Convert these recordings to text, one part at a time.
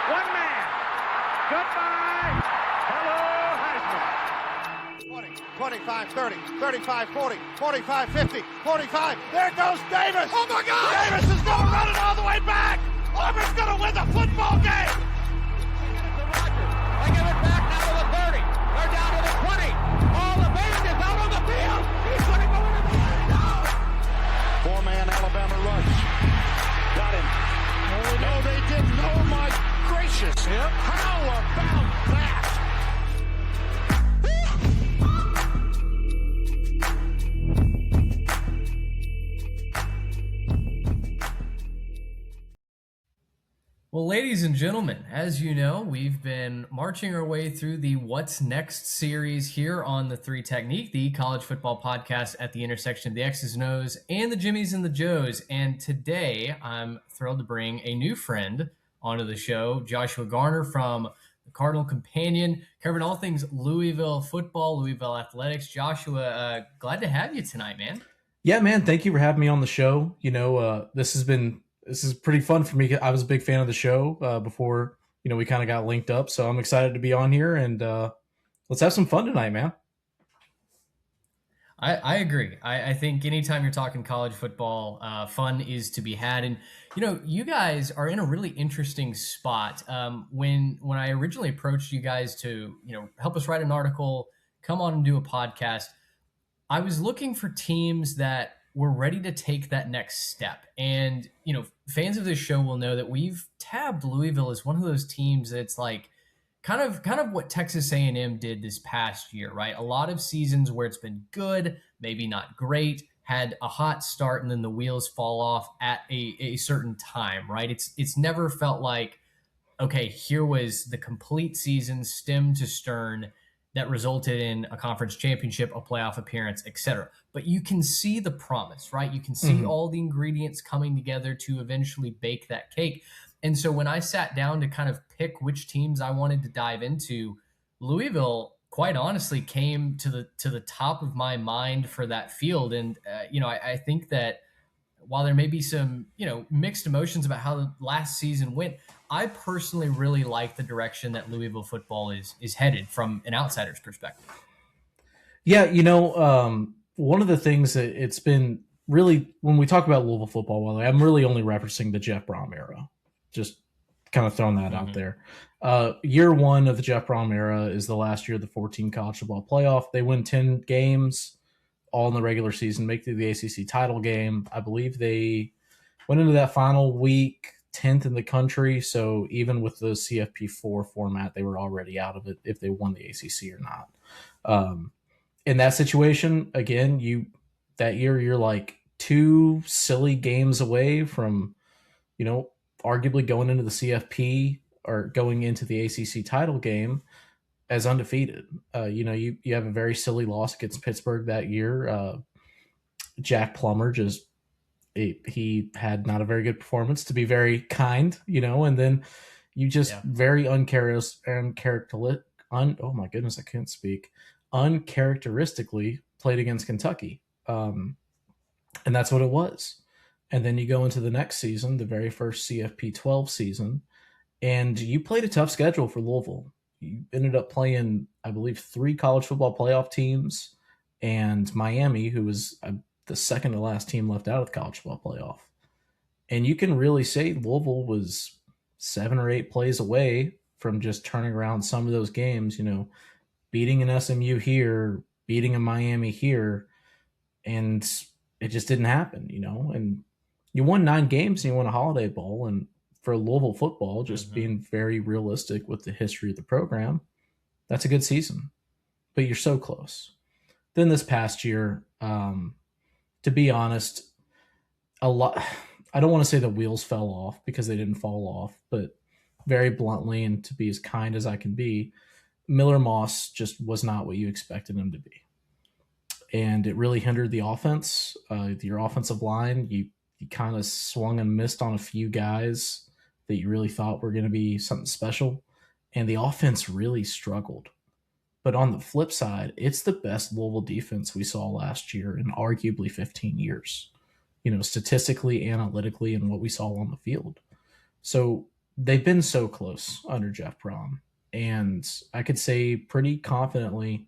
One man. Goodbye. Hello, Heisman. 20, 25, 30, 35, 40, 45, 50, 45. There goes Davis. Oh, my God. Davis is going to run it all the way back. Auburn's going to win the football game. They give it back now to the 30. They're down to the 20. All the band is out on the field. He's going to go into the end zone. Four-man Alabama rush. Got him. Oh, no, they didn't. Oh, my gracious. Yep. How about that? Well, ladies and gentlemen, as you know, we've been marching our way through the What's Next series here on the Three Technique, the college football podcast at the intersection of the X's and O's and the Jimmies and the Joes. And today I'm thrilled to bring a new friend onto the show, Joshua Garner from the Cardinal Companion, covering all things Louisville football, Louisville athletics. Joshua, glad to have you tonight, man. Yeah, man. Thank you for having me on the show. You know, this is pretty fun for me. I was a big fan of the show before, we kind of got linked up. So I'm excited to be on here, and let's have some fun tonight, man. I agree. I think anytime you're talking college football, fun is to be had. And, you guys are in a really interesting spot. When I originally approached you guys to, help us write an article, come on and do a podcast, I was looking for teams that were ready to take that next step. And, fans of this show will know that we've tabbed Louisville as one of those teams that's like kind of what Texas A&M did this past year, right? A lot of seasons where it's been good, maybe not great, had a hot start, and then the wheels fall off at a certain time, right? It's never felt like, okay, here was the complete season, stem to stern, that resulted in a conference championship, a playoff appearance, etc. But you can see the promise, right? You can see all the ingredients coming together to eventually bake that cake. And so when I sat down to kind of pick which teams I wanted to dive into, Louisville, quite honestly, came to the top of my mind for that field. And I think that while there may be some mixed emotions about how the last season went, I personally really like the direction that Louisville football is headed from an outsider's perspective. Yeah, one of the things that it's been really, when we talk about Louisville football, well, I'm really only referencing the Jeff Brom era. Just kind of throwing that out there. Year one of the Jeff Brom era is the last year of the 14 college football playoff. They win 10 games, all in the regular season, make it to the ACC title game. I believe they went into that final week 10th in the country. So even with the CFP4 format, they were already out of it if they won the ACC or not. In that situation, again, that year you're like 2 silly games away from, arguably going into the CFP or going into the ACC title game as undefeated. You have a very silly loss against Pittsburgh that year. Jack Plummer he had not a very good performance, to be very kind, and then you just very uncharacteristically played against Kentucky. And that's what it was. And then you go into the next season, the very first CFP 12 season, and you played a tough schedule for Louisville. You ended up playing, I believe, 3 college football playoff teams and Miami, who was the second to last team left out of the college football playoff. And you can really say Louisville was 7 or 8 plays away from just turning around some of those games, beating an SMU here, beating a Miami here, and it just didn't happen, and you won 9 games and you won a Holiday Bowl. And for Louisville football, just being very realistic with the history of the program, that's a good season, but you're so close. Then this past year, to be honest, I don't want to say the wheels fell off because they didn't fall off, but very bluntly, and to be as kind as I can be, Miller Moss just was not what you expected him to be. And it really hindered the offense. Your offensive line, you kind of swung and missed on a few guys that you really thought were going to be something special. And the offense really struggled. But on the flip side, it's the best Louisville defense we saw last year in arguably 15 years, statistically, analytically, and what we saw on the field. So they've been so close under Jeff Brom. And I could say pretty confidently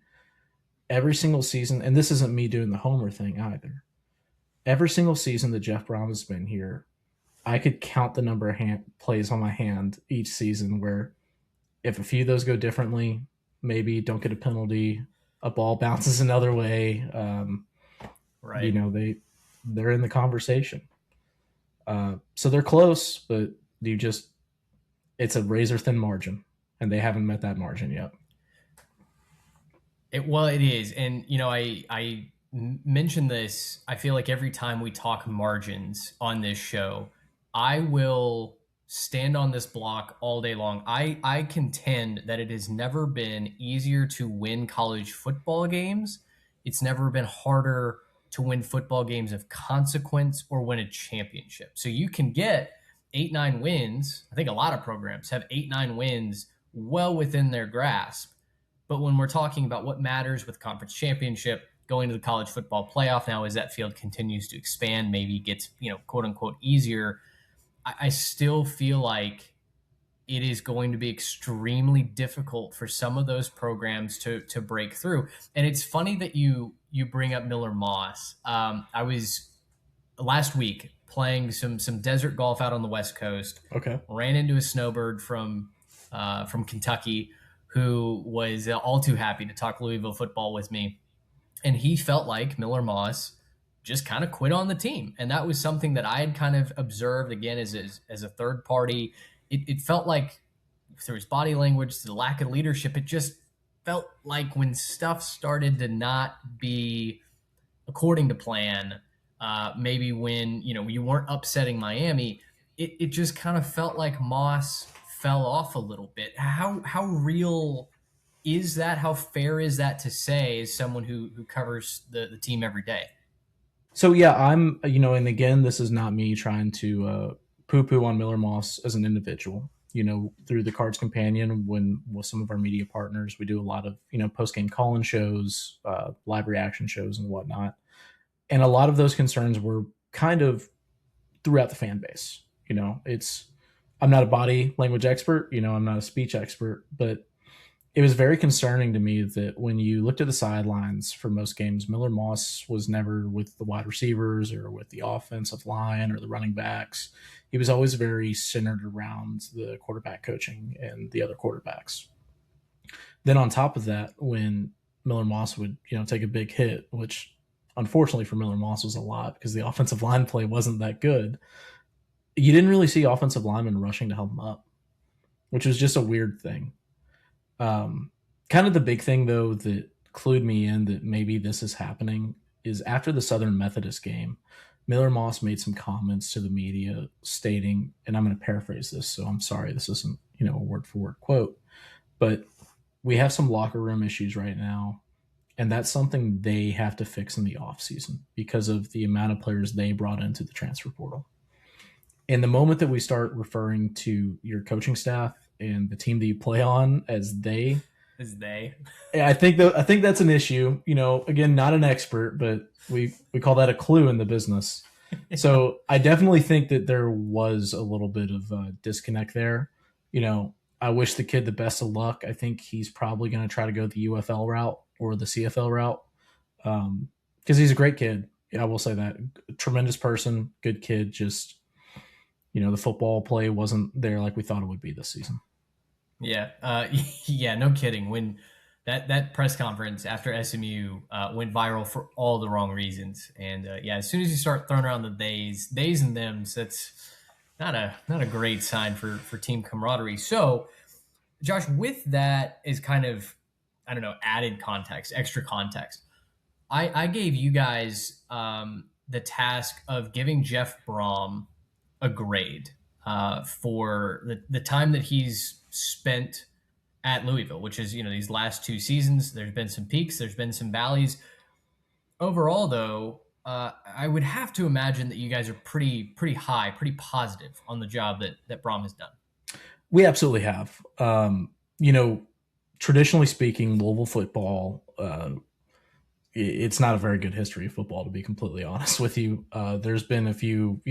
every single season, and this isn't me doing the homer thing either. Every single season that Jeff Brom has been here, I could count the number of plays on my hand each season where if a few of those go differently, maybe don't get a penalty, a ball bounces another way, Right. you know, they're in the conversation. So they're close, but it's a razor thin margin, and they haven't met that margin yet. It is. And, I mentioned this. I feel like every time we talk margins on this show, I will stand on this block all day long. I contend that it has never been easier to win college football games. It's never been harder to win football games of consequence or win a championship. So you can get 8-9 wins. I think a lot of programs have 8-9 wins well within their grasp. But when we're talking about what matters with conference championship, going to the college football playoff now as that field continues to expand, maybe gets, quote unquote easier, I still feel like it is going to be extremely difficult for some of those programs to break through. And it's funny that you bring up Miller Moss. I was last week playing some desert golf out on the West Coast. Okay. Ran into a snowbird from Kentucky who was all too happy to talk Louisville football with me. And he felt like Miller Moss just kind of quit on the team. And that was something that I had kind of observed, again, as a third party. It felt like through his body language, the lack of leadership, it just felt like when stuff started to not be according to plan, maybe when, you weren't upsetting Miami, it just kind of felt like Moss fell off a little bit. How real is that? How fair is that to say as someone who covers the team every day? So yeah, I'm, and again, this is not me trying to poo-poo on Miller Moss as an individual. Through the Cards Companion, when with some of our media partners, we do a lot of, post-game call-in shows, live reaction shows and whatnot. And a lot of those concerns were kind of throughout the fan base. I'm not a body language expert, I'm not a speech expert, but it was very concerning to me that when you looked at the sidelines for most games, Miller Moss was never with the wide receivers or with the offensive line or the running backs. He was always very centered around the quarterback coaching and the other quarterbacks. Then on top of that, when Miller Moss would, take a big hit, which unfortunately for Miller Moss was a lot because the offensive line play wasn't that good, you didn't really see offensive linemen rushing to help him up, which was just a weird thing. Kind of the big thing, though, that clued me in that maybe this is happening is after the Southern Methodist game, Miller Moss made some comments to the media stating, and I'm going to paraphrase this, so I'm sorry this isn't, a word-for-word quote, but we have some locker room issues right now, and that's something they have to fix in the offseason because of the amount of players they brought into the transfer portal. And the moment that we start referring to your coaching staff and the team that you play on as they, I think that's an issue. Again, not an expert, but we call that a clue in the business. So I definitely think that there was a little bit of a disconnect there. I wish the kid the best of luck. I think he's probably going to try to go the UFL route or the CFL route because he's a great kid. I will say that. Tremendous person, good kid, just the football play wasn't there like we thought it would be this season. Yeah. Yeah, no kidding. When that press conference after SMU went viral for all the wrong reasons. And as soon as you start throwing around the theys and thems, that's not a great sign for team camaraderie. So Josh, with that is kind of, added context, extra context. I gave you guys the task of giving Jeff Brom a grade for the time that he's spent at Louisville, which is, these last two seasons. There's been some peaks, there's been some valleys. Overall, though, I would have to imagine that you guys are pretty high, pretty positive on the job that Brom has done. We absolutely have. Traditionally speaking, Louisville football, it's not a very good history of football, to be completely honest with you. There's been a few,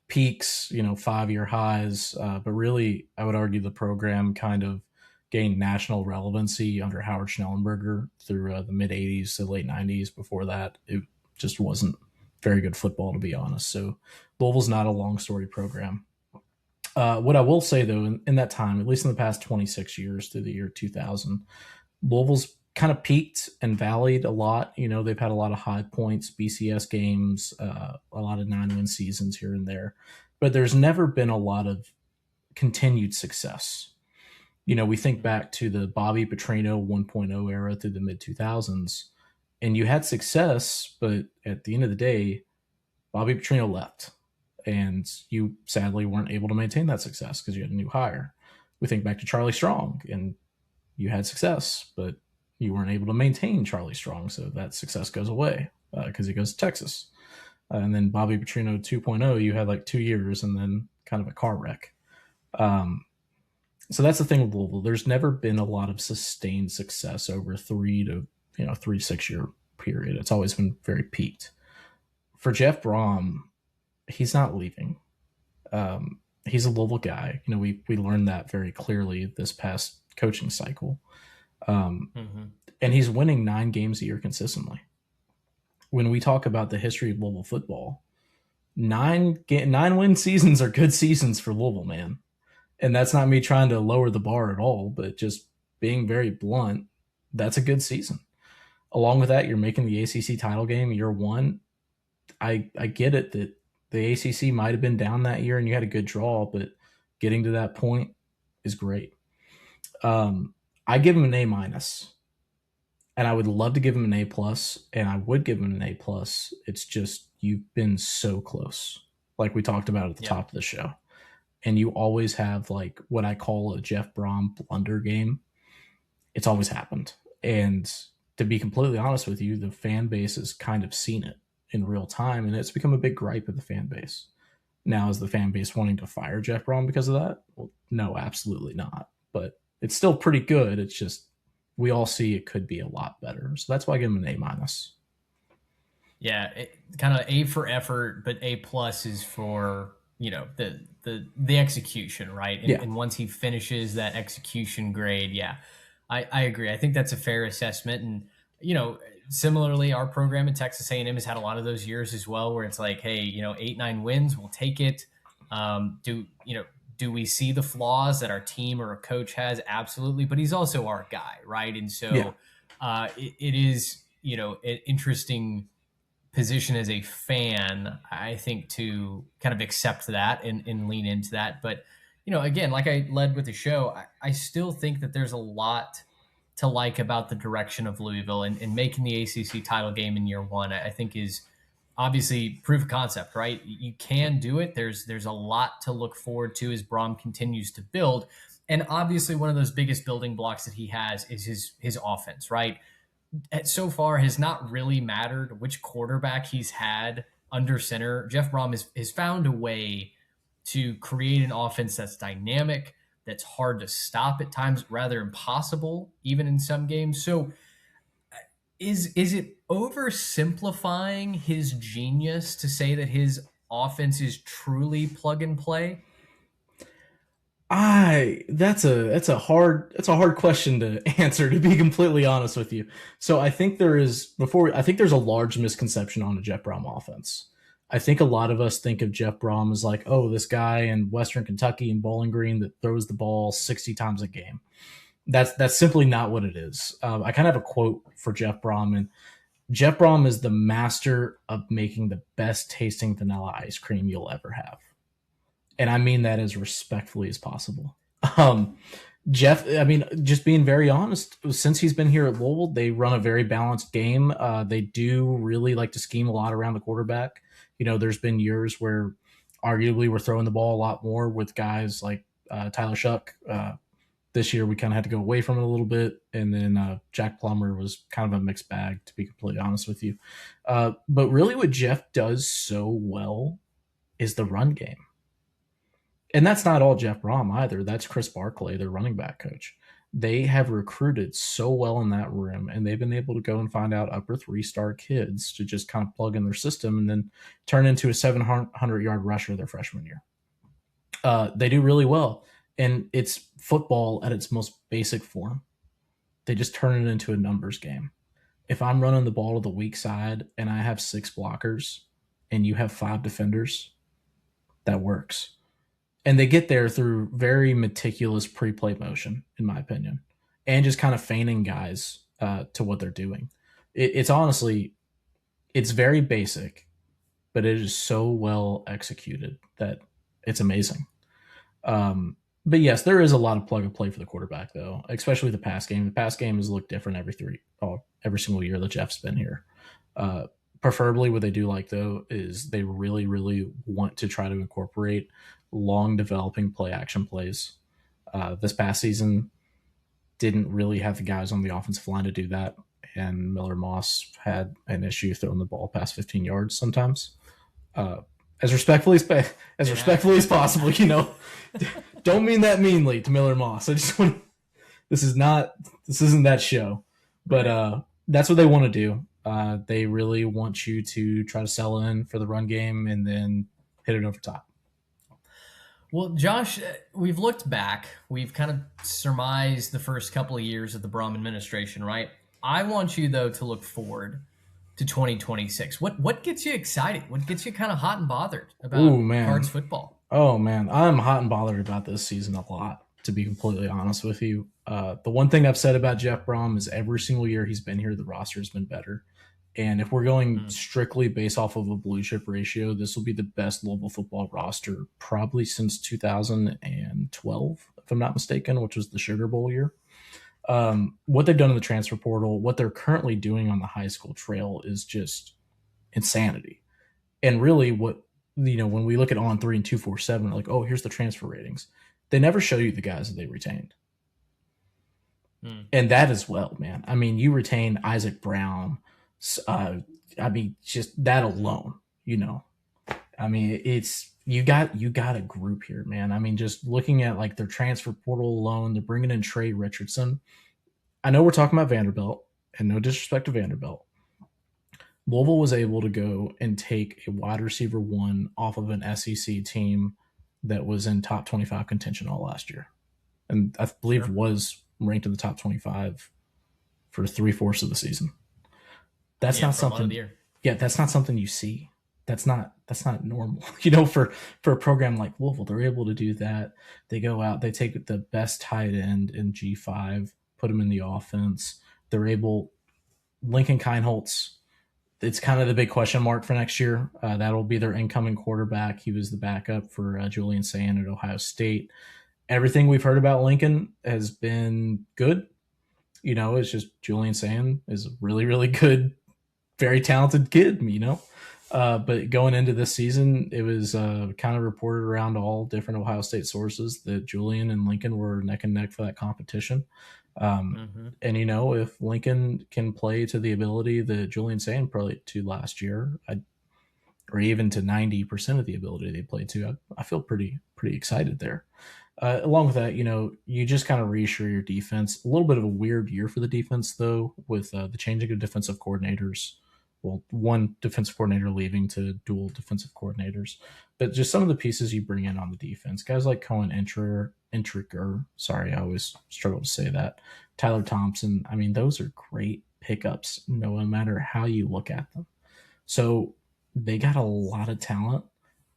peaks, 5-year highs, but really, I would argue the program kind of gained national relevancy under Howard Schnellenberger through the mid 80s to late 90s. Before that, it just wasn't very good football, to be honest. So Louisville's not a long story program. What I will say, though, in that time, at least in the past 26 years through the year 2000, Louisville's kind of peaked and valleyed a lot. They've had a lot of high points, BCS games, a lot of 9-win seasons here and there. But there's never been a lot of continued success. We think back to the Bobby Petrino 1.0 era through the mid-2000s, and you had success, but at the end of the day, Bobby Petrino left. And you sadly weren't able to maintain that success because you had a new hire. We think back to Charlie Strong, and you had success, but you weren't able to maintain Charlie Strong, so that success goes away because he goes to Texas. And then Bobby Petrino 2.0, you had like 2 years and then kind of a car wreck. So that's the thing with Louisville. There's never been a lot of sustained success over 3 to 6 year period. It's always been very peaked. For Jeff Brom, he's not leaving. He's a Louisville guy. We learned that very clearly this past coaching cycle. And he's winning 9 games a year consistently. When we talk about the history of Louisville football, 9-win seasons are good seasons for Louisville, man. And that's not me trying to lower the bar at all, but just being very blunt, that's a good season. Along with that, you're making the ACC title game year 1. I get it that the ACC might have been down that year and you had a good draw, but getting to that point is great. I give him an A-, and I would love to give him an A+, and I would give him an A+. It's just you've been so close, like we talked about at the top of the show. And you always have like what I call a Jeff Brom blunder game. It's always happened. And to be completely honest with you, the fan base has kind of seen it in real time, and it's become a big gripe of the fan base. Now, is the fan base wanting to fire Jeff Brom because of that? Well, no, absolutely not. But it's still pretty good. It's just we all see it could be a lot better. So that's why I give him an A-. Yeah, kind of A for effort, but A+ is for the execution, right? And once he finishes that execution grade, I agree. I think that's a fair assessment. And similarly, our program at Texas A&M has had a lot of those years as well, where it's like, hey, 8-9 wins, we'll take it. Do we see the flaws that our team or a coach has? Absolutely, but he's also our guy, right? And so it is an interesting position as a fan, I think, to kind of accept that and lean into that. But, again, like I led with the show, I still think that there's a lot to like about the direction of Louisville, and making the ACC title game in year 1, I think is obviously proof of concept, right? You can do it. There's a lot to look forward to as Brom continues to build. And obviously one of those biggest building blocks that he has is his offense, right? So far has not really mattered which quarterback he's had under center. Jeff Brom has found a way to create an offense that's dynamic, that's hard to stop at times, rather impossible, even in some games. So is it oversimplifying his genius to say that his offense is truly plug and play? That's a hard question to answer, to be completely honest with you. So I think there's a large misconception on the Jeff Brom offense. I think a lot of us think of Jeff Brom as like, oh, this guy in Western Kentucky and Bowling Green that throws the ball 60 times a game. That's simply not what it is. I kind of have a quote for Jeff Brom, and Jeff Brom is the master of making the best tasting vanilla ice cream you'll ever have. And I mean that as respectfully as possible. Jeff, just being very honest, since he's been here at Louisville, they run a very balanced game. They do really like to scheme a lot around the quarterback. There's been years where arguably we're throwing the ball a lot more with guys like Tyler Shuck. This year we kind of had to go away from it a little bit. And then Jack Plummer was kind of a mixed bag, to be completely honest with you. But really what Jeff does so well is the run game. And that's not all Jeff Brom either. That's Chris Barclay, their running back coach. they have recruited so well in that room, and they've been able to go and find out upper 3-star kids to just kind of plug in their system and then turn into a 700-yard rusher their freshman year. They do really well, and it's football at its most basic form. They just turn it into a numbers game. If I'm running the ball to the weak side and I have 6 blockers and you have 5 defenders, that works. And they get there through very meticulous pre-play motion, in my opinion, and just kind of feigning guys to what they're doing. It's honestly, it's very basic, but it is so well executed that it's amazing. But yes, there is a lot of plug and play for the quarterback, though, especially the pass game. The pass game has looked different every single year that Jeff's been here. Preferably, what they do like, though, is they really, really want to try to incorporate long developing play action plays. This past season didn't really have the guys on the offensive line to do that, and Miller Moss had an issue throwing the ball past 15 yards sometimes. As respectfully as possible, don't mean that meanly to Miller Moss. I just want this isn't that show, but that's what they want to do. They really want you to try to sell in for the run game and then hit it over top. Well, Josh, we've looked back. We've kind of surmised the first couple of years of the Brom administration, right? I want you, though, to look forward to 2026. What gets you excited? What gets you kind of hot and bothered about Cards football? Oh, man. I'm hot and bothered about this season a lot, to be completely honest with you. The one thing I've said about Jeff Brom is every single year he's been here, the roster has been better. And if we're going strictly based off of a blue chip ratio, this will be the best Louisville football roster probably since 2012, if I'm not mistaken, which was the Sugar Bowl year. What they've done in the transfer portal, what they're currently doing on the high school trail is just insanity. And really when we look at On 3 and 247, like, oh, here's the transfer ratings. They never show you the guys that they retained. And that as well, man. I mean, you retain Isaac Brown. Just that alone, I mean, it's you got a group here, man. I mean, just looking at like their transfer portal alone, they're bringing in Trey Richardson. I know we're talking about Vanderbilt, and no disrespect to Vanderbilt. Louisville was able to go and take a wide receiver 1 off of an SEC team that was in top 25 contention all last year, and I believe was ranked in the top 25 for 3/4 of the season. That's not something. Yeah, that's not something you see. That's not normal. For a program like Louisville, they're able to do that. They go out, they take the best tight end in G5, put him in the offense. They're able. Lincoln Kienholz, it's kind of the big question mark for next year. That'll be their incoming quarterback. He was the backup for Julian Sand at Ohio State. Everything we've heard about Lincoln has been good. It's just Julian Sand is a really, really good, very talented kid, But going into this season, it was kind of reported around all different Ohio State sources that Julian and Lincoln were neck and neck for that competition. And, if Lincoln can play to the ability that Julian Sand played to last year, or even to 90% of the ability they played to, I feel pretty excited there. Along with that, you just kind of reassure your defense. A little bit of a weird year for the defense, though, with the changing of defensive coordinators. Well, one defensive coordinator leaving to dual defensive coordinators. But just some of the pieces you bring in on the defense. Guys like Cohen Intriger, sorry, I always struggle to say that. Tyler Thompson, I mean, those are great pickups no matter how you look at them. So they got a lot of talent.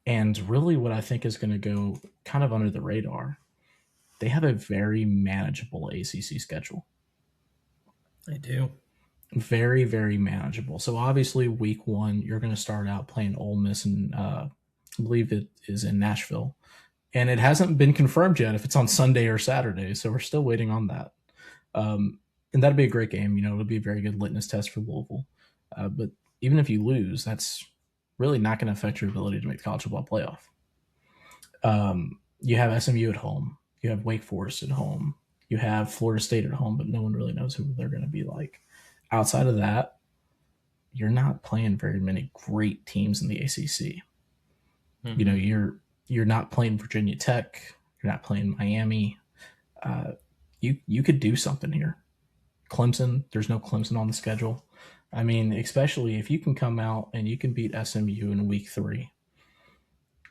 And really what I think is going to go kind of under the radar, they have a very manageable ACC schedule. They do. Very, very manageable. So obviously week 1, you're going to start out playing Ole Miss, and I believe it is in Nashville. And it hasn't been confirmed yet if it's on Sunday or Saturday, so we're still waiting on that. And that'll be a great game. It'll be a very good litmus test for Louisville. But even if you lose, that's really not going to affect your ability to make the college football playoff. You have SMU at home. You have Wake Forest at home. You have Florida State at home, but no one really knows who they're going to be like. Outside of that, you're not playing very many great teams in the ACC. You're not playing Virginia Tech. You're not playing Miami. you could do something here. Clemson, there's no Clemson on the schedule. I mean, especially if you can come out and you can beat SMU in week 3,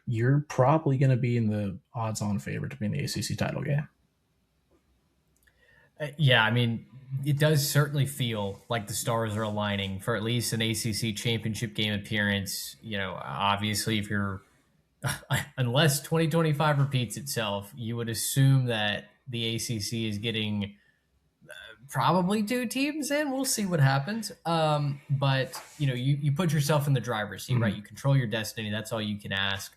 you're probably going to be in the odds-on favorite to be in the ACC title game. Yeah, I mean, it does certainly feel like the stars are aligning for at least an ACC championship game appearance. Obviously, if you're unless 2025 repeats itself, you would assume that the ACC is getting probably 2 teams in. We'll see what happens. But you put yourself in the driver's seat, right? You control your destiny. That's all you can ask,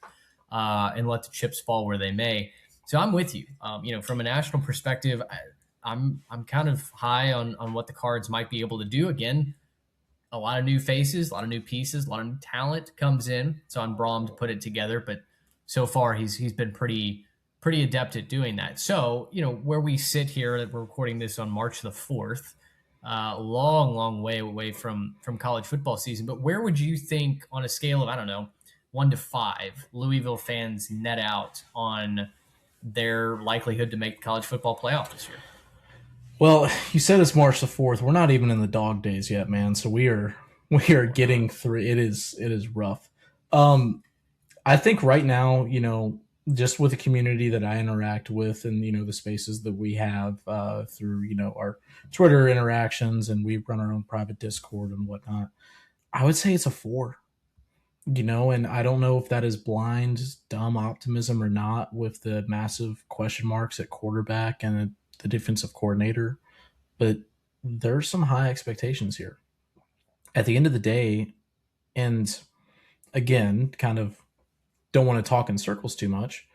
and let the chips fall where they may. So I'm with you. From a national perspective, I'm kind of high on what the Cards might be able to do. Again, a lot of new faces, a lot of new pieces, a lot of new talent comes in. It's on Braum to put it together, but so far he's been pretty adept at doing that. So, where we sit here, we're recording this on March the 4th, long way away from college football season. But where would you think, on a scale of, I don't know, 1 to 5, Louisville fans net out on their likelihood to make the college football playoff this year? Well, you said it's March the 4th. We're not even in the dog days yet, man. So we are getting through. It is rough. I think right now, just with the community that I interact with and, the spaces that we have through, our Twitter interactions, and we run our own private Discord and whatnot, I would say it's a 4. And I don't know if that is blind, dumb optimism or not, with the massive question marks at quarterback and the defensive coordinator, but there's some high expectations here. At the end of the day, and again, kind of don't want to talk in circles too much,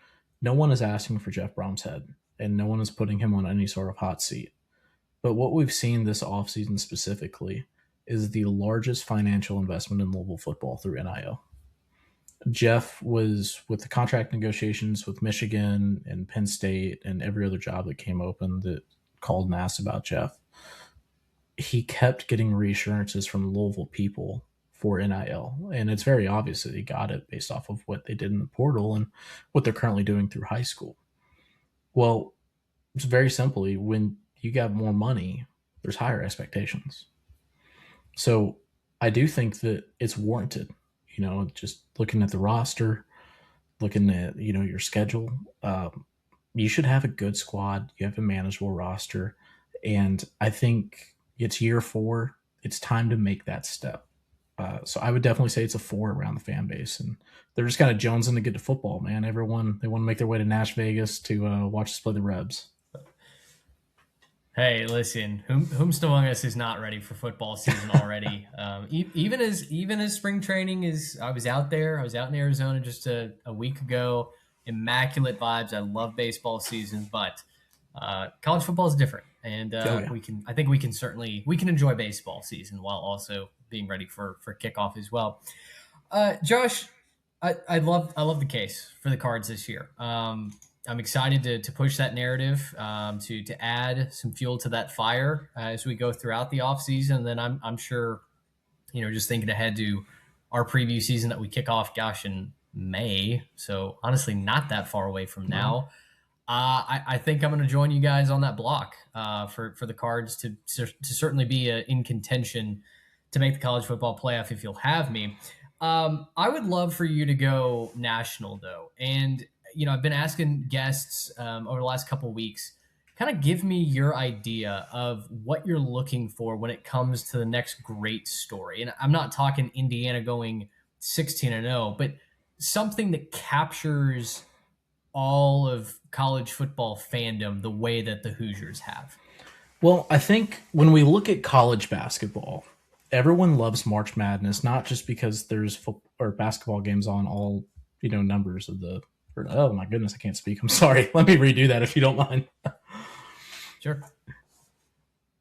no one is asking for Jeff Brom's head, and no one is putting him on any sort of hot seat. But what we've seen this offseason specifically is the largest financial investment in Louisville football through NIL. Jeff was, with the contract negotiations with Michigan and Penn State and every other job that came open that called and asked about Jeff, he kept getting reassurances from Louisville people for NIL. And it's very obvious that he got it based off of what they did in the portal and what they're currently doing through high school. Well, it's very simply, when you got more money, there's higher expectations. So I do think that it's warranted. Just looking at the roster, looking at, your schedule, you should have a good squad. You have a manageable roster. And I think it's year 4. It's time to make that step. So I would definitely say it's a 4 around the fan base. And they're just kind of jonesing to get to football, man. Everyone, they want to make their way to Nash Vegas to watch us play the Rebs. Hey, listen, whomst among us is not ready for football season already? Even as spring training is, I was out in Arizona just a week ago. Immaculate vibes. I love baseball season, but college football is different, and I think we can enjoy baseball season while also being ready for kickoff as well. Josh, I love the case for the Cards this year. I'm excited to push that narrative, to add some fuel to that fire as we go throughout the offseason. And then I'm sure, just thinking ahead to our preview season that we kick off, in May. So honestly, not that far away from now. I think I'm going to join you guys on that block for the Cards to certainly be in contention to make the college football playoff if you'll have me. I would love for you to go national, though. And I've been asking guests over the last couple of weeks, kind of give me your idea of what you're looking for when it comes to the next great story. And I'm not talking Indiana going 16-0, but something that captures all of college football fandom the way that the Hoosiers have. Well, I think when we look at college basketball, everyone loves March Madness, not just because there's basketball games on all, numbers of the. Oh my goodness, I can't speak. I'm sorry. Let me redo that if you don't mind. Sure.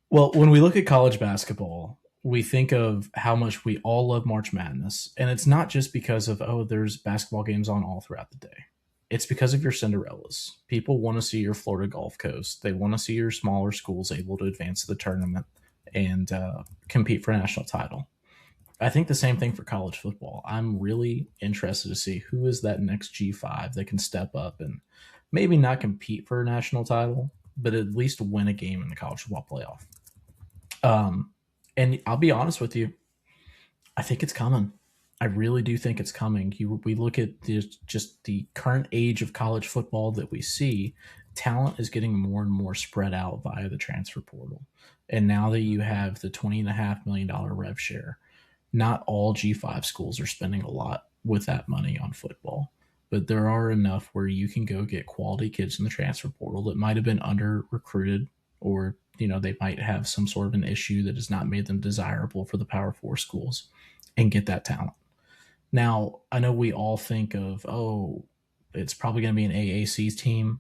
Well, when we look at college basketball, we think of how much we all love March Madness. And it's not just because of, there's basketball games on all throughout the day. It's because of your Cinderellas. People want to see your Florida Gulf Coast. They want to see your smaller schools able to advance to the tournament and compete for a national title. I think the same thing for college football. I'm really interested to see who is that next G5 that can step up and maybe not compete for a national title, but at least win a game in the college football playoff. And I'll be honest with you, I think it's coming. I really do think it's coming. We look at just the current age of college football that we see, talent is getting more and more spread out via the transfer portal. And now that you have the $20.5 million rev share, not all G5 schools are spending a lot with that money on football, but there are enough where you can go get quality kids in the transfer portal that might have been under recruited, or they might have some sort of an issue that has not made them desirable for the Power 4 schools, and get that talent. Now, I know we all think of, it's probably going to be an AAC team,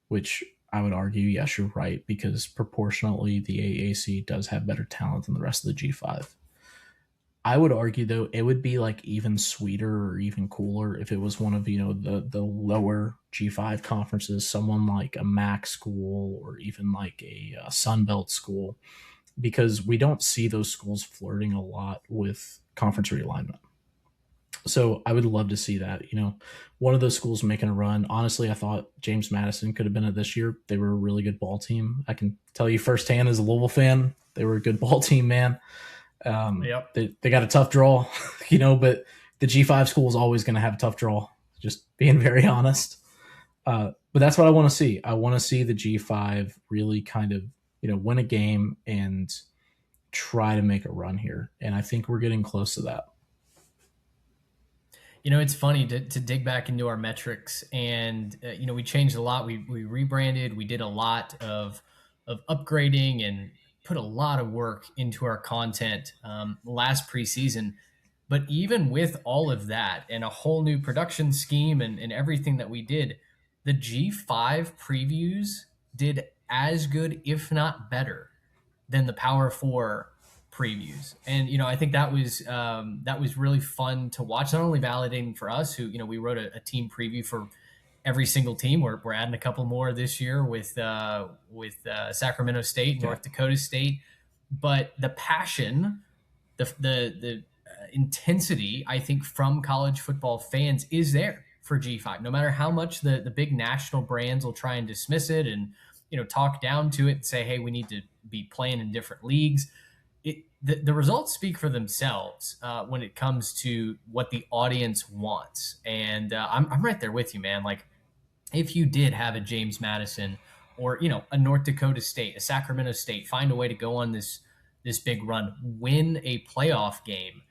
which I would argue, yes, you're right, because proportionally the AAC does have better talent than the rest of the G5. I would argue, though, it would be like even sweeter or even cooler if it was one of, the lower G5 conferences, someone like a MAC school or even like a Sunbelt school, because we don't see those schools flirting a lot with conference realignment. So I would love to see that, one of those schools making a run. Honestly, I thought James Madison could have been it this year. They were a really good ball team. I can tell you firsthand as a Louisville fan, they were a good ball team, man. Yep. They got a tough draw, but the G5 school is always going to have a tough draw, just being very honest. But that's what I want to see. I want to see the G5 really kind of, win a game and try to make a run here. And I think we're getting close to that. It's funny to dig back into our metrics, and we changed a lot. We rebranded. We did a lot of upgrading and put a lot of work into our content last preseason. But even with all of that and a whole new production scheme and everything that we did, the G5 previews did as good, if not better, than the Power 4 previews. And I think that was really fun to watch, not only validating for us who we wrote a team preview for every single team. We're adding a couple more this year with Sacramento State, North Dakota State, but the passion, the intensity, I think, from college football fans is there for G5, no matter how much the big national brands will try and dismiss it and talk down to it and say, hey, we need to be playing in different leagues. The results speak for themselves when it comes to what the audience wants. And I'm right there with you, man. Like, if you did have a James Madison or, a North Dakota State, a Sacramento State, find a way to go on this big run, win a playoff game,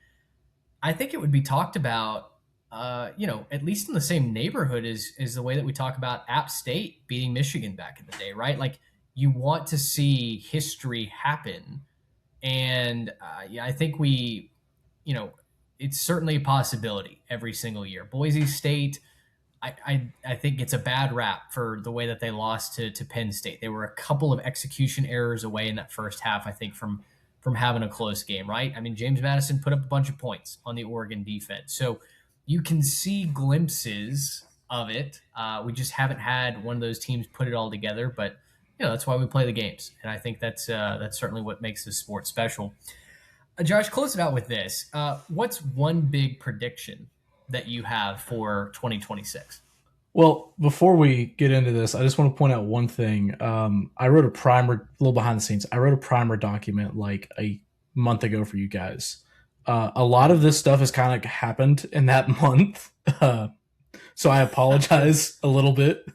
I think it would be talked about, at least in the same neighborhood as the way that we talk about App State beating Michigan back in the day, right? Like, you want to see history happen. And I think it's certainly a possibility every single year. Boise State, I think it's a bad rap for the way that they lost to Penn State. They were a couple of execution errors away in that first half, I think, from having a close game, right? I mean, James Madison put up a bunch of points on the Oregon defense. So you can see glimpses of it. We just haven't had one of those teams put it all together, but that's why we play the games. And I think that's certainly what makes this sport special. Josh, close it out with this. What's one big prediction that you have for 2026? Well, before we get into this, I just want to point out one thing. I wrote a primer, a little behind the scenes. I wrote a primer document like a month ago for you guys. A lot of this stuff has kind of happened in that month. So I apologize a little bit.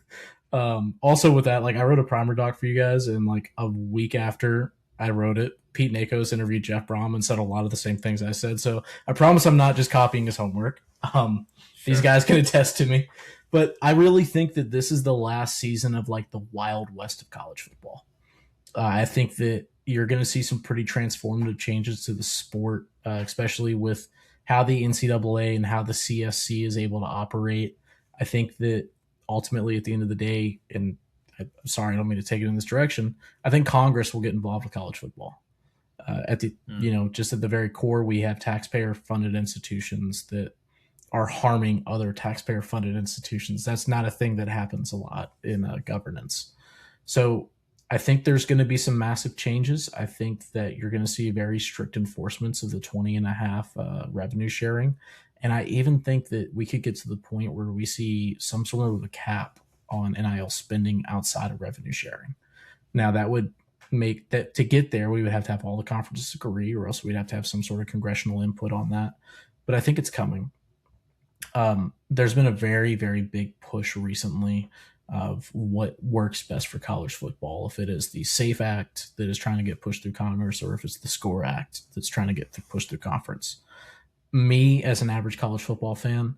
Also with that, like, I wrote a primer doc for you guys, and like a week after I wrote it, Pete Nakos interviewed Jeff Brom and said a lot of the same things I said. So I promise I'm not just copying his homework. These guys can attest to me, but I really think that this is the last season of like the Wild West of college football. I think that you're going to see some pretty transformative changes to the sport, especially with how the NCAA and how the CSC is able to operate. I think that ultimately, at the end of the day, and I'm sorry, I don't mean to take it in this direction, I think Congress will get involved with college football. Just at the very core, we have taxpayer-funded institutions that are harming other taxpayer-funded institutions. That's not a thing that happens a lot in governance. So I think there's going to be some massive changes. I think that you're going to see very strict enforcements of the 20.5 revenue sharing. And I even think that we could get to the point where we see some sort of a cap on NIL spending outside of revenue sharing. Now that would make that to get there, we would have to have all the conferences agree, or else we'd have to have some sort of congressional input on that. But I think it's coming. There's been a very, very big push recently of what works best for college football. If it is the SAFE Act that is trying to get pushed through Congress, or if it's the SCORE Act that's trying to get pushed through conference. Me, as an average college football fan,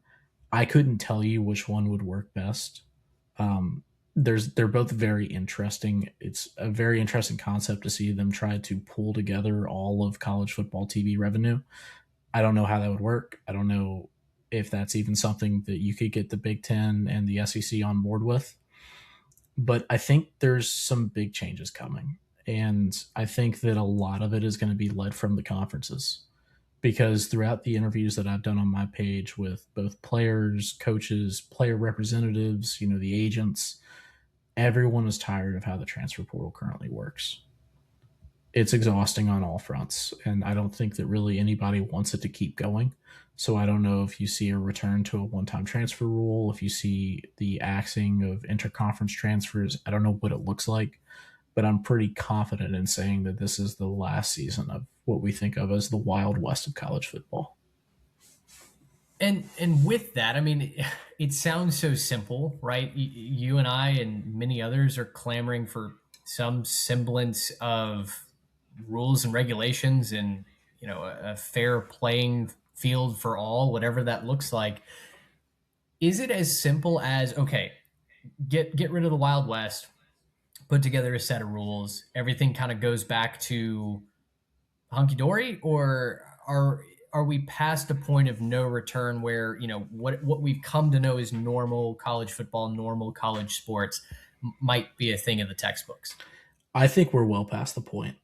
I couldn't tell you which one would work best. They're both very interesting. It's a very interesting concept to see them try to pull together all of college football TV revenue. I don't know how that would work. I don't know if that's even something that you could get the Big Ten and the SEC on board with. But I think there's some big changes coming. And I think that a lot of it is going to be led from the conferences. Because throughout the interviews that I've done on my page with both players, coaches, player representatives, the agents, everyone is tired of how the transfer portal currently works. It's exhausting on all fronts, and I don't think that really anybody wants it to keep going. So I don't know if you see a return to a one-time transfer rule, if you see the axing of interconference transfers. I don't know what it looks like, but I'm pretty confident in saying that this is the last season of what we think of as the Wild West of college football. And with that, I mean, it sounds so simple, right? You and I and many others are clamoring for some semblance of rules and regulations and, a fair playing field for all, whatever that looks like. Is it as simple as, okay, get rid of the Wild West, put together a set of rules, everything kind of goes back to hunky-dory, or are we past a point of no return where, what we've come to know as normal college football, normal college sports might be a thing of the textbooks? I think we're well past the point.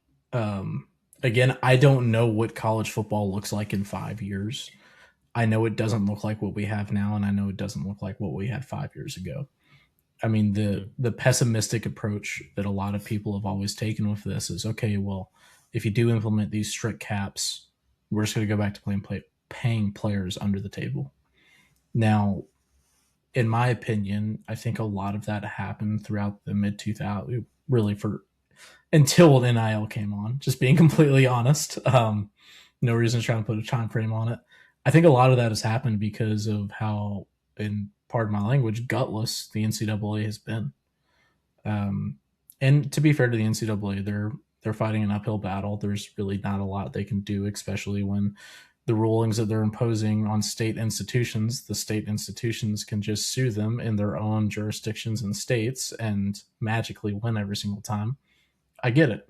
Again, I don't know what college football looks like in 5 years. I know it doesn't look like what we have now, and I know it doesn't look like what we had 5 years ago. I mean, the pessimistic approach that a lot of people have always taken with this is, okay, well, if you do implement these strict caps, we're just going to go back to paying players under the table. Now, in my opinion, I think a lot of that happened throughout the mid-2000s, really until NIL came on, just being completely honest. No reason to try to put a time frame on it. I think a lot of that has happened because of how, in pardon my language, gutless the NCAA has been. And to be fair to the NCAA, they're fighting an uphill battle. There's really not a lot they can do, especially when the rulings that they're imposing on state institutions, the state institutions can just sue them in their own jurisdictions and states and magically win every single time. I get it.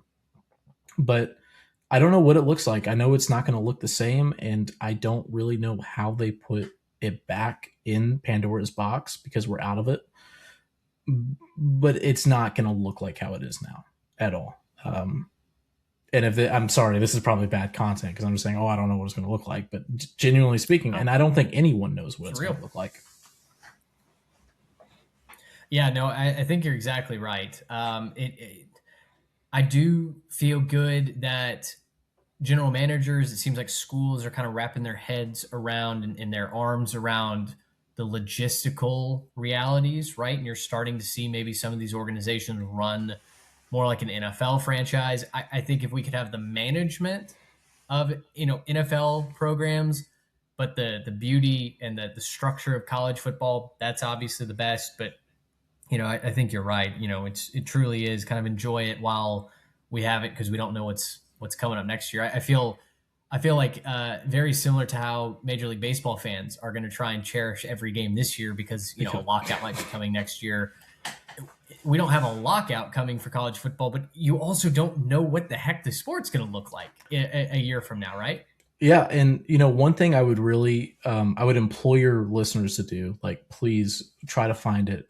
But I don't know what it looks like. I know it's not going to look the same, and I don't really know how they put it back in Pandora's box because we're out of it. But it's not going to look like how it is now at all. And I'm sorry, this is probably bad content because I'm just saying, I don't know what it's going to look like. But genuinely speaking, and I don't think anyone knows what it's going to look like. Yeah, no, I think you're exactly right. I do feel good that general managers, it seems like schools are kind of wrapping their heads around and their arms around the logistical realities, right? And you're starting to see maybe some of these organizations run more like an NFL franchise. I think if we could have the management of, NFL programs, but the beauty and the structure of college football, that's obviously the best. But, I think you're right. It truly is kind of enjoy it while we have it, because we don't know what's coming up next year. I feel like very similar to how Major League Baseball fans are going to try and cherish every game this year because, a lockout might be coming next year. We don't have a lockout coming for college football, but you also don't know what the heck the sport's going to look like a year from now, right? Yeah. And, one thing I would really, I would implore your listeners to do, please try to find it.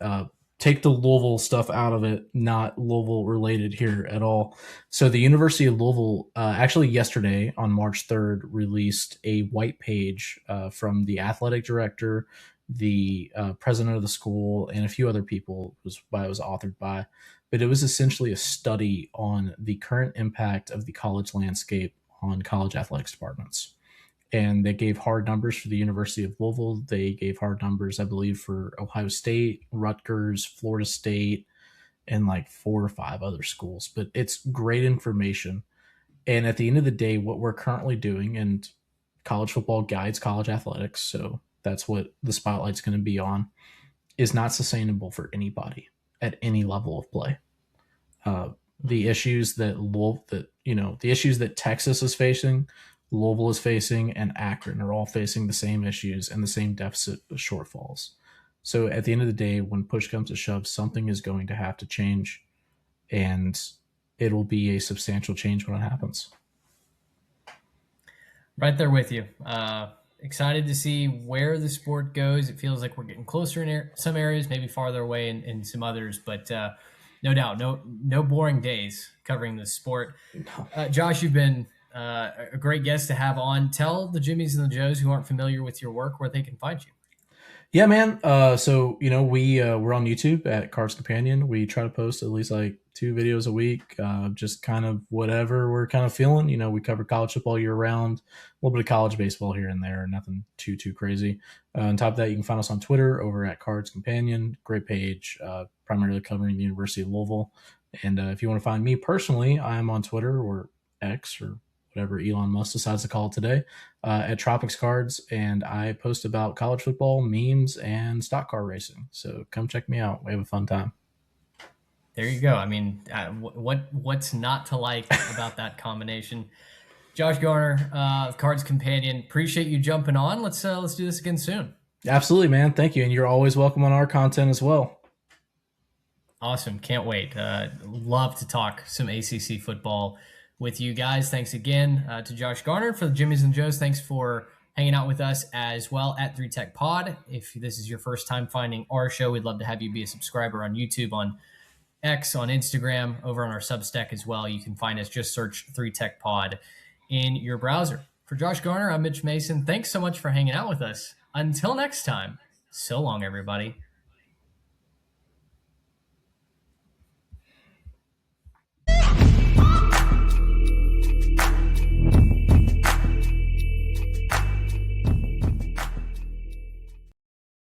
Take the Louisville stuff out of it, not Louisville related here at all. So the University of Louisville actually yesterday on March 3rd released a white page from the athletic director, the president of the school, and a few other people. It was authored by, but it was essentially a study on the current impact of the college landscape on college athletics departments. And they gave hard numbers for the University of Louisville. They gave hard numbers, I believe, for Ohio State, Rutgers, Florida State, and like 4 or 5 other schools. But it's great information. And at the end of the day, what we're currently doing, and college football guides college athletics, so that's what the spotlight's going to be on, is not sustainable for anybody at any level of play. The issues that the issues that Texas is facing, Louisville is facing, and Akron are all facing the same issues and the same deficit shortfalls. So at the end of the day, when push comes to shove, something is going to have to change, and it'll be a substantial change when it happens. Right there with you. Excited to see where the sport goes. It feels like we're getting closer in some areas, maybe farther away in some others, but no doubt, no boring days covering this sport. Josh, you've been a great guest to have on. Tell the Jimmies and the Joes who aren't familiar with your work where they can find you. Yeah, man. So we're on YouTube at Cards Companion. We try to post at least like 2 videos a week, just kind of whatever we're kind of feeling. We cover college football year round, a little bit of college baseball here and there, nothing too crazy. On top of that, you can find us on Twitter over at Cards Companion. Great page, primarily covering the University of Louisville. And if you want to find me personally, I'm on Twitter or X or whatever Elon Musk decides to call it today, at Tropics Cards, and I post about college football, memes, and stock car racing. So come check me out. We have a fun time. There you go. I mean, what's not to like about that combination? Josh Garner, Cards Companion, appreciate you jumping on. Let's do this again soon. Absolutely, man. Thank you, and you're always welcome on our content as well. Awesome. Can't wait. Love to talk some ACC football with you guys. Thanks again to Josh Garner. For the Jimmies and Joes, thanks for hanging out with us as well at 3 Tech Pod. If this is your first time finding our show, we'd love to have you be a subscriber on YouTube, on X, on Instagram, over on our Substack as well. You can find us, just search 3 Tech Pod in your browser. For Josh Garner, I'm Mitch Mason. Thanks so much for hanging out with us. Until next time, so long, everybody.